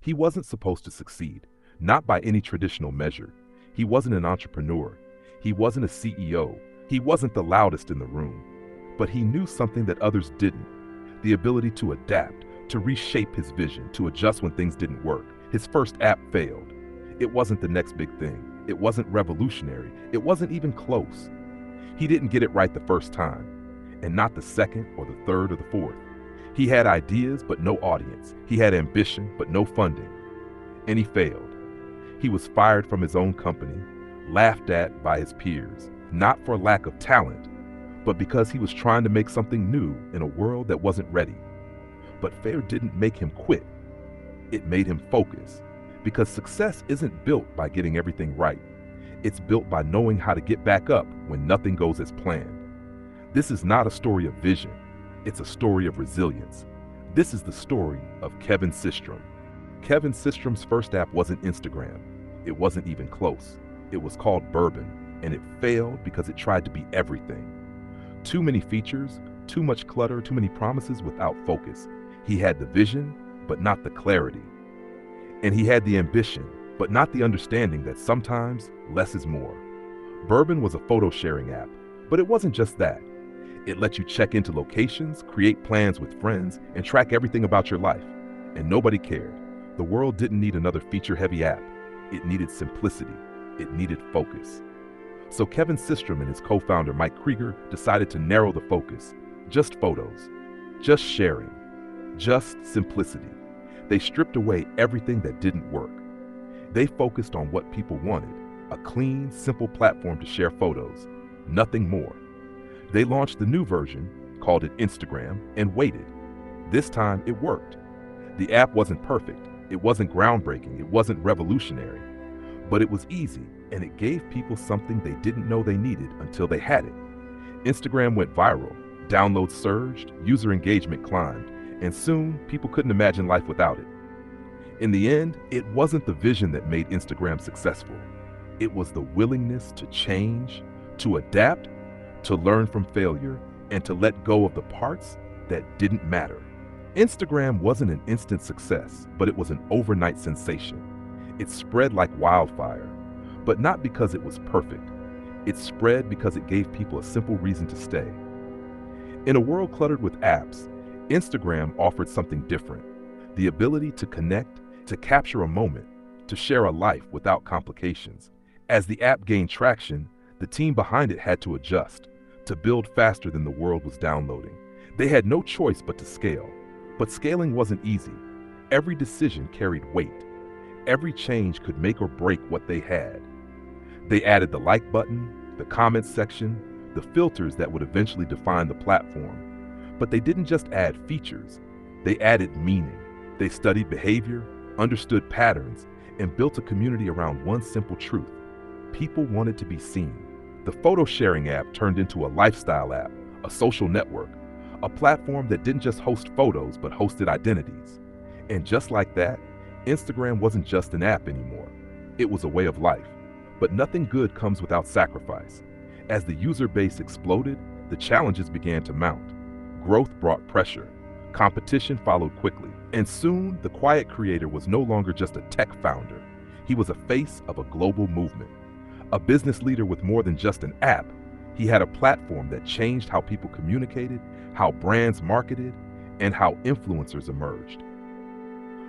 He wasn't supposed to succeed, not by any traditional measure. He wasn't an entrepreneur. He wasn't a CEO. He wasn't the loudest in the room. But he knew something that others didn't: the ability to adapt, to reshape his vision, to adjust when things didn't work. His first app failed. It wasn't the next big thing. It wasn't revolutionary. It wasn't even close. He didn't get it right the first time, and not the second or the third or the fourth. He had ideas, but no audience. He had ambition, but no funding. And he failed. He was fired from his own company, laughed at by his peers, not for lack of talent, but because he was trying to make something new in a world that wasn't ready. But failure didn't make him quit. It made him focus. Because success isn't built by getting everything right. It's built by knowing how to get back up when nothing goes as planned. This is not a story of vision. It's a story of resilience. This is the story of Kevin Systrom. Kevin Systrom's first app wasn't Instagram. It wasn't even close. It was called Bourbon, and it failed because it tried to be everything. Too many features, too much clutter, too many promises without focus. He had the vision, but not the clarity. And he had the ambition, but not the understanding that sometimes less is more. Bourbon was a photo sharing app, but it wasn't just that. It let you check into locations, create plans with friends, and track everything about your life. And nobody cared. The world didn't need another feature-heavy app. It needed simplicity. It needed focus. So Kevin Systrom and his co-founder Mike Krieger decided to narrow the focus. Just photos. Just sharing. Just simplicity. They stripped away everything that didn't work. They focused on what people wanted: a clean, simple platform to share photos. Nothing more. They launched the new version, called it Instagram, and waited. This time it worked. The app wasn't perfect. It wasn't groundbreaking. It wasn't revolutionary. But it was easy, and it gave people something they didn't know they needed until they had it. Instagram went viral. Downloads surged, user engagement climbed, and soon people couldn't imagine life without it. In the end, it wasn't the vision that made Instagram successful. It was the willingness to change, to adapt, to learn from failure, and to let go of the parts that didn't matter. Instagram wasn't an instant success, but it was an overnight sensation. It spread like wildfire, but not because it was perfect. It spread because it gave people a simple reason to stay. In a world cluttered with apps, Instagram offered something different: the ability to connect, to capture a moment, to share a life without complications. As the app gained traction, the team behind it had to adjust, to build faster than the world was downloading. They had no choice but to scale. But scaling wasn't easy. Every decision carried weight. Every change could make or break what they had. They added the like button, the comments section, the filters that would eventually define the platform. But they didn't just add features. They added meaning. They studied behavior, understood patterns, and built a community around one simple truth: people wanted to be seen. The photo sharing app turned into a lifestyle app, a social network, a platform that didn't just host photos but hosted identities. And just like that, Instagram wasn't just an app anymore. It was a way of life. But nothing good comes without sacrifice. As the user base exploded, the challenges began to mount. Growth brought pressure. Competition followed quickly. And soon, the quiet creator was no longer just a tech founder. He was a face of a global movement. A business leader with more than just an app. He had a platform that changed how people communicated, how brands marketed, and how influencers emerged.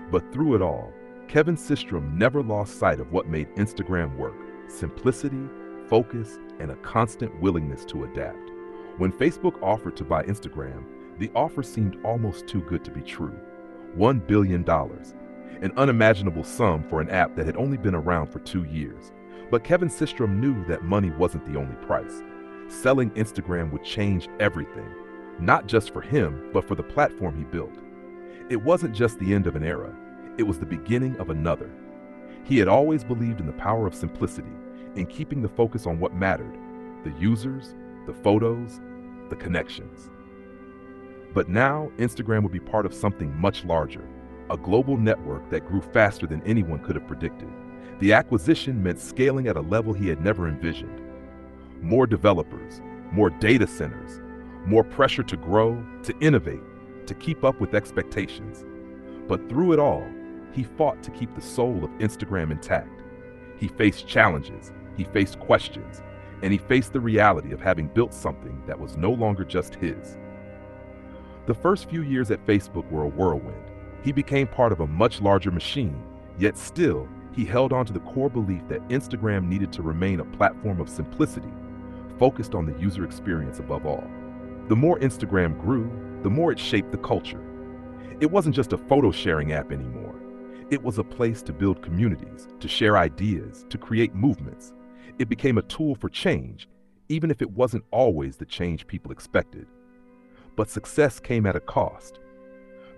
But through it all, Kevin Systrom never lost sight of what made Instagram work: simplicity, focus, and a constant willingness to adapt. When Facebook offered to buy Instagram, the offer seemed almost too good to be true. $1 billion, an unimaginable sum for an app that had only been around for 2 years. But Kevin Systrom knew that money wasn't the only price. Selling Instagram would change everything, not just for him, but for the platform he built. It wasn't just the end of an era, it was the beginning of another. He had always believed in the power of simplicity, in keeping the focus on what mattered: the users, the photos, the connections. But now, Instagram would be part of something much larger, a global network that grew faster than anyone could have predicted. The acquisition meant scaling at a level he had never envisioned. More developers, more data centers, more pressure to grow, to innovate, to keep up with expectations. But through it all, he fought to keep the soul of Instagram intact. He faced challenges, he faced questions, and he faced the reality of having built something that was no longer just his. The first few years at Facebook were a whirlwind. He became part of a much larger machine, yet still, he held on to the core belief that Instagram needed to remain a platform of simplicity, focused on the user experience above all. The more Instagram grew, the more it shaped the culture. It wasn't just a photo sharing app anymore. It was a place to build communities, to share ideas, to create movements. It became a tool for change, even if it wasn't always the change people expected. But success came at a cost.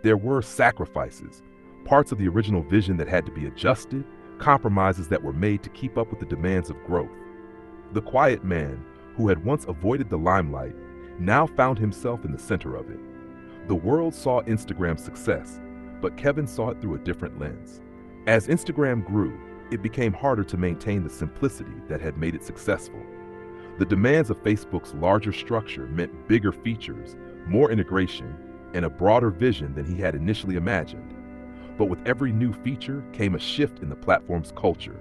There were sacrifices, parts of the original vision that had to be adjusted, compromises that were made to keep up with the demands of growth. The quiet man, who had once avoided the limelight, now found himself in the center of it. The world saw Instagram's success, but Kevin saw it through a different lens. As Instagram grew, it became harder to maintain the simplicity that had made it successful. The demands of Facebook's larger structure meant bigger features, more integration, and a broader vision than he had initially imagined. But with every new feature came a shift in the platform's culture.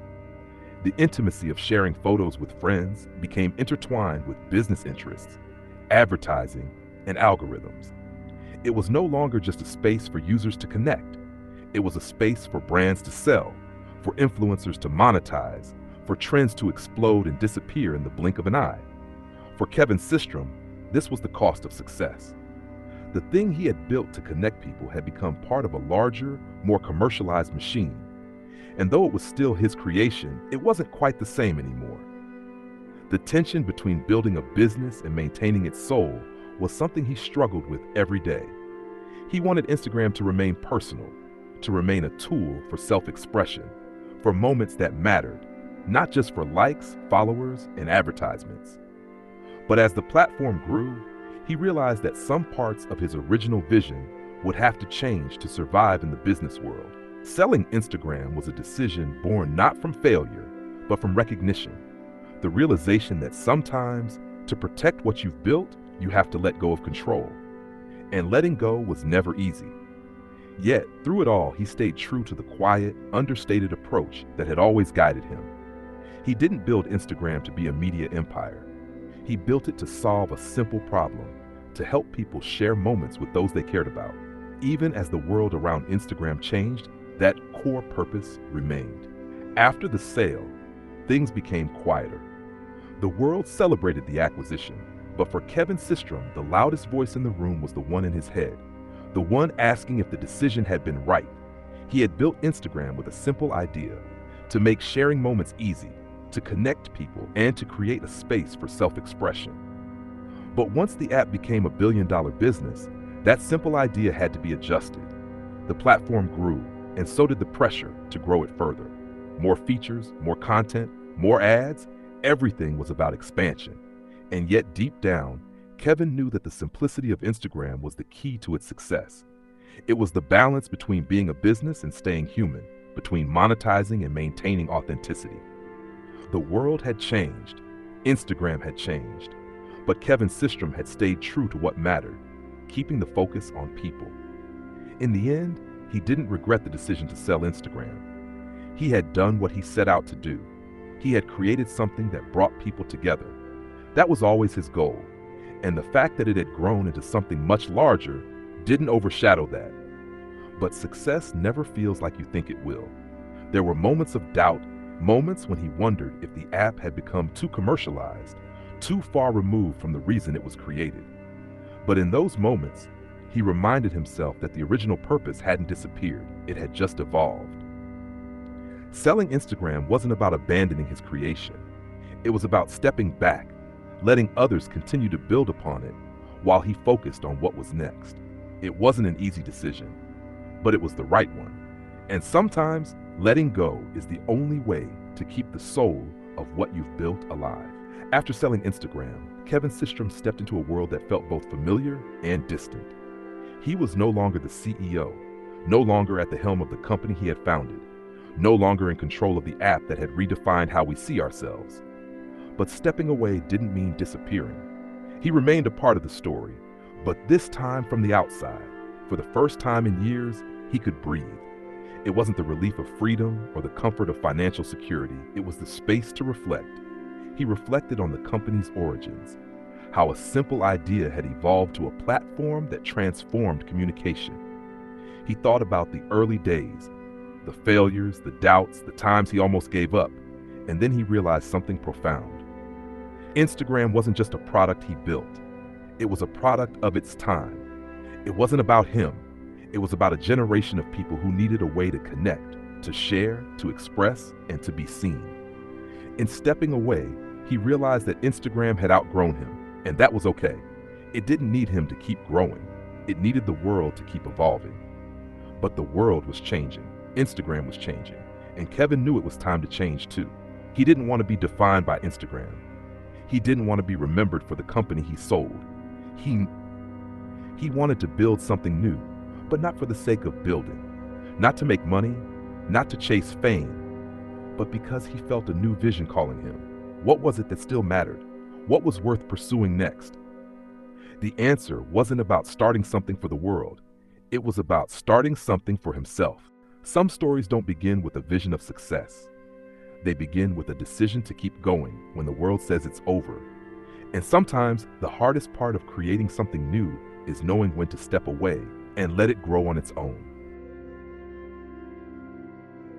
The intimacy of sharing photos with friends became intertwined with business interests, advertising, and algorithms. It was no longer just a space for users to connect. It was a space for brands to sell, for influencers to monetize, for trends to explode and disappear in the blink of an eye. For Kevin Systrom, this was the cost of success. The thing he had built to connect people had become part of a larger, more commercialized machine. And though it was still his creation, it wasn't quite the same anymore. The tension between building a business and maintaining its soul was something he struggled with every day. He wanted Instagram to remain personal, to remain a tool for self-expression, for moments that mattered, not just for likes, followers, and advertisements. But as the platform grew, he realized that some parts of his original vision would have to change to survive in the business world. Selling Instagram was a decision born not from failure, but from recognition. The realization that sometimes, to protect what you've built, you have to let go of control. And letting go was never easy. Yet, through it all, he stayed true to the quiet, understated approach that had always guided him. He didn't build Instagram to be a media empire. He built it to solve a simple problem, to help people share moments with those they cared about. Even as the world around Instagram changed, that core purpose remained. After the sale, things became quieter. The world celebrated the acquisition, but for Kevin Systrom, the loudest voice in the room was the one in his head, the one asking if the decision had been right. He had built Instagram with a simple idea: to make sharing moments easy, to connect people, and to create a space for self-expression. But once the app became a billion-dollar business, that simple idea had to be adjusted. The platform grew, and so did the pressure to grow it further. More features, more content, more ads, everything was about expansion. And yet deep down, Kevin knew that the simplicity of Instagram was the key to its success. It was the balance between being a business and staying human, between monetizing and maintaining authenticity. The world had changed, Instagram had changed, but Kevin Systrom had stayed true to what mattered, keeping the focus on people. In the end, he didn't regret the decision to sell Instagram. He had done what he set out to do. He had created something that brought people together. That was always his goal, and the fact that it had grown into something much larger didn't overshadow that. But success never feels like you think it will. There were moments of doubt, moments when he wondered if the app had become too commercialized, too far removed from the reason it was created. But in those moments, he reminded himself that the original purpose hadn't disappeared, it had just evolved. Selling Instagram wasn't about abandoning his creation. It was about stepping back, letting others continue to build upon it while he focused on what was next. It wasn't an easy decision, but it was the right one. And sometimes letting go is the only way to keep the soul of what you've built alive. After selling Instagram, Kevin Systrom stepped into a world that felt both familiar and distant. He was no longer the CEO, no longer at the helm of the company he had founded, no longer in control of the app that had redefined how we see ourselves. But stepping away didn't mean disappearing. He remained a part of the story, but this time from the outside. For the first time in years, he could breathe. It wasn't the relief of freedom or the comfort of financial security. It was the space to reflect. He reflected on the company's origins, how a simple idea had evolved to a platform that transformed communication. He thought about the early days, the failures, the doubts, the times he almost gave up, and then he realized something profound. Instagram wasn't just a product he built. It was a product of its time. It wasn't about him. It was about a generation of people who needed a way to connect, to share, to express, and to be seen. In stepping away, he realized that Instagram had outgrown him, and that was okay. It didn't need him to keep growing. It needed the world to keep evolving. But the world was changing. Instagram was changing, and Kevin knew it was time to change too. He didn't want to be defined by Instagram. He didn't want to be remembered for the company he sold. He wanted to build something new, but not for the sake of building. Not to make money, not to chase fame, but because he felt a new vision calling him. What was it that still mattered? What was worth pursuing next? The answer wasn't about starting something for the world. It was about starting something for himself. Some stories don't begin with a vision of success. They begin with a decision to keep going when the world says it's over. And sometimes the hardest part of creating something new is knowing when to step away and let it grow on its own.